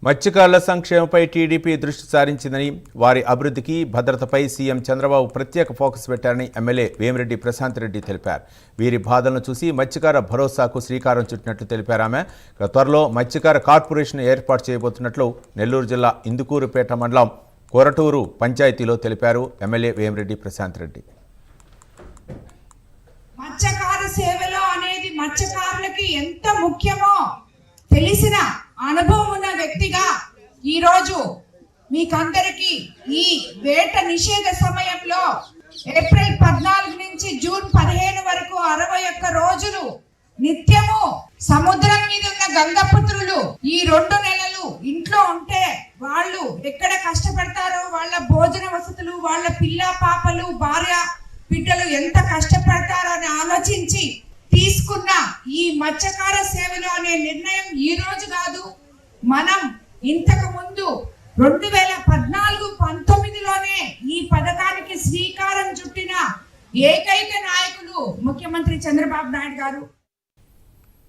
మత్స్యకారుల సంక్షేమంపై టీడీపీ దృష్టి సారించిందని, వారి అభివృద్ధికి, భద్రతపై సీఎం చంద్రబాబు ప్రత్యేక ఫోకస్ పెట్టారని ఎమ్మెల్యే వేమిరెడ్డి ప్రశాంత్ రెడ్డి తెలిపారు. వీరి బాధలను చూసి మత్స్యకార భరోసాకు శ్రీకారం చుట్టినట్లు తెలిపారు ఆమె. త్వరలో మత్స్యకార కార్పొరేషన్ ఏర్పాటు చేయబోతున్నట్లు నెల్లూరు జిల్లా ఇందుకూరుపేట మండలం కొరటూరు పంచాయతీలో తెలిపారు ఎమ్మెల్యే వేమిరెడ్డి ప్రశాంత్ రెడ్డి. మత్స్యకార సేవలో అనేది మత్స్యకారులకి ఎంత ముఖ్యమో తెలిసిన అనుభవం ఉన్న వ్యక్తిగా ఈరోజు మీకందరికీ ఈ వేట నిషేధ సమయంలో ఏప్రిల్ 14 నుంచి జూన్ 15 వరకు 61 రోజులు నిత్యము సముద్రం మీద ఉన్న గంగపుత్రులు ఈ 2 నెలలు ఇంట్లో ఉంటే వాళ్ళు ఎక్కడ కష్టపడతారో, వాళ్ళ భోజన వసతులు, వాళ్ళ పిల్ల పాపలు, భార్య బిడ్డలు ఎంత కష్టపడతారో అని ఆలోచించి తీసుకున్న ఈ మత్స్యకార సేవలు అనే నిర్ణయం ఈ రోజు కాదు, మనం ఇంతకు ముందు 2014-19లోనే ఈ పథకానికి శ్రీకారం చుట్టిన ఏకైక నాయకులు ముఖ్యమంత్రి చంద్రబాబు నాయుడు గారు.